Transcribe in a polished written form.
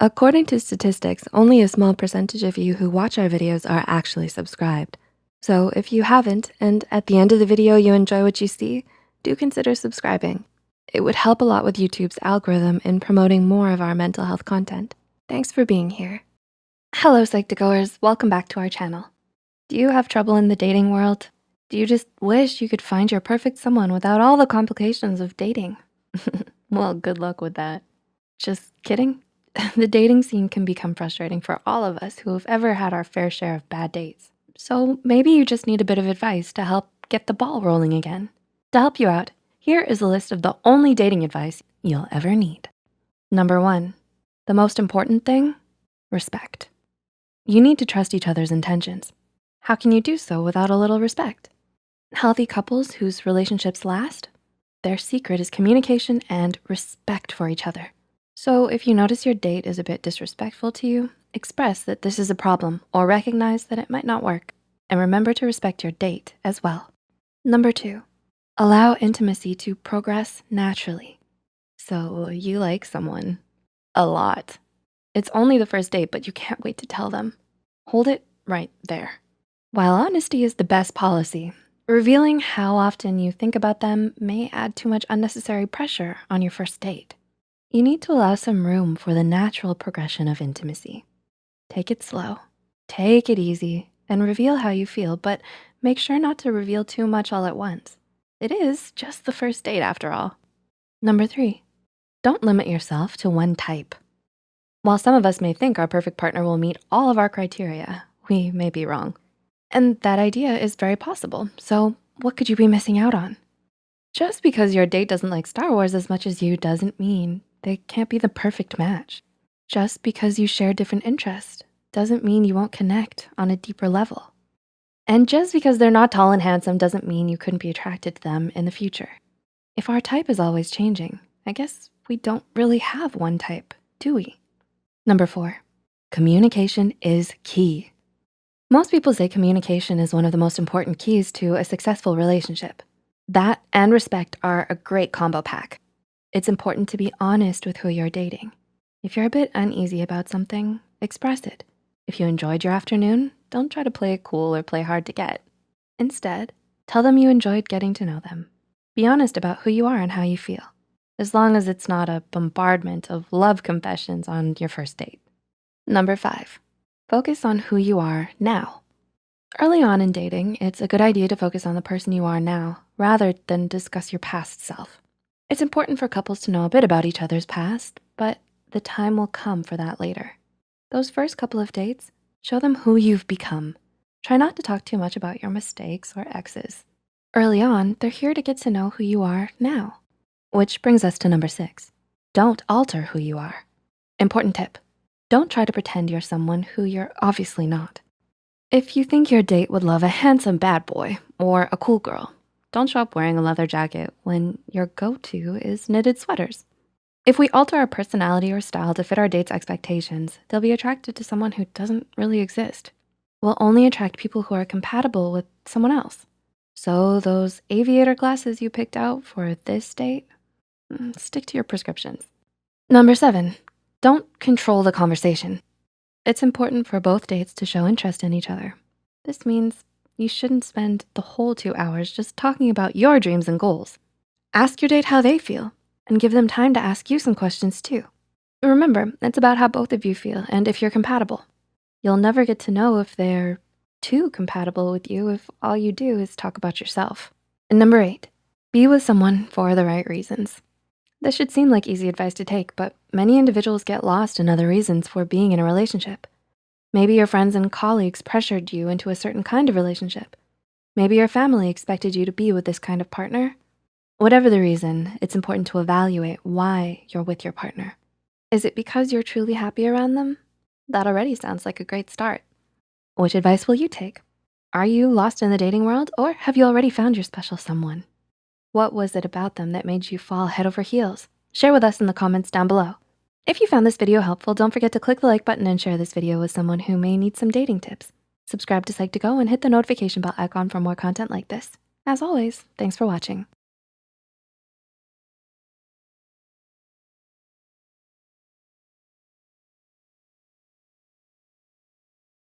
According to statistics, only a small percentage of you who watch our videos are actually subscribed. So if you haven't, and at the end of the video you enjoy what you see, do consider subscribing. It would help a lot with YouTube's algorithm in promoting more of our mental health content. Thanks for being here. Hello, Psych2Goers, welcome back to our channel. Do you have trouble in the dating world? Do you just wish you could find your perfect someone without all the complications of dating? Well, good luck with that. Just kidding. The dating scene can become frustrating for all of us who have ever had our fair share of bad dates. So maybe you just need a bit of advice to help get the ball rolling again. To help you out, here is a list of the only dating advice you'll ever need. Number 1, the most important thing, respect. You need to trust each other's intentions. How can you do so without a little respect? Healthy couples whose relationships last, their secret is communication and respect for each other. So if you notice your date is a bit disrespectful to you, express that this is a problem or recognize that it might not work. And remember to respect your date as well. Number 2, allow intimacy to progress naturally. So you like someone a lot. It's only the first date, but you can't wait to tell them. Hold it right there. While honesty is the best policy, revealing how often you think about them may add too much unnecessary pressure on your first date. You need to allow some room for the natural progression of intimacy. Take it slow, take it easy, and reveal how you feel, but make sure not to reveal too much all at once. It is just the first date after all. Number 3, don't limit yourself to one type. While some of us may think our perfect partner will meet all of our criteria, we may be wrong. And that idea is very possible, so what could you be missing out on? Just because your date doesn't like Star Wars as much as you doesn't mean they can't be the perfect match. Just because you share different interests doesn't mean you won't connect on a deeper level. And just because they're not tall and handsome doesn't mean you couldn't be attracted to them in the future. If our type is always changing, I guess we don't really have one type, do we? Number 4, communication is key. Most people say communication is one of the most important keys to a successful relationship. That and respect are a great combo pack. It's important to be honest with who you're dating. If you're a bit uneasy about something, express it. If you enjoyed your afternoon, don't try to play it cool or play hard to get. Instead, tell them you enjoyed getting to know them. Be honest about who you are and how you feel, as long as it's not a bombardment of love confessions on your first date. Number 5, focus on who you are now. Early on in dating, it's a good idea to focus on the person you are now rather than discuss your past self. It's important for couples to know a bit about each other's past, but the time will come for that later. Those first couple of dates, show them who you've become. Try not to talk too much about your mistakes or exes. Early on, they're here to get to know who you are now. Which brings us to number 6, don't alter who you are. Important tip, don't try to pretend you're someone who you're obviously not. If you think your date would love a handsome bad boy or a cool girl, don't show up wearing a leather jacket when your go-to is knitted sweaters. If we alter our personality or style to fit our date's expectations, they'll be attracted to someone who doesn't really exist. We'll only attract people who are compatible with someone else. So those aviator glasses you picked out for this date, stick to your prescriptions. Number 7, don't control the conversation. It's important for both dates to show interest in each other. This means you shouldn't spend the whole 2 hours just talking about your dreams and goals. Ask your date how they feel and give them time to ask you some questions too. Remember, it's about how both of you feel and if you're compatible. You'll never get to know if they're too compatible with you if all you do is talk about yourself. And number 8, be with someone for the right reasons. This should seem like easy advice to take, but many individuals get lost in other reasons for being in a relationship. Maybe your friends and colleagues pressured you into a certain kind of relationship. Maybe your family expected you to be with this kind of partner. Whatever the reason, it's important to evaluate why you're with your partner. Is it because you're truly happy around them? That already sounds like a great start. Which advice will you take? Are you lost in the dating world, or have you already found your special someone? What was it about them that made you fall head over heels? Share with us in the comments down below. If you found this video helpful, don't forget to click the like button and share this video with someone who may need some dating tips. Subscribe to Psych2Go and hit the notification bell icon for more content like this. As always, thanks for watching.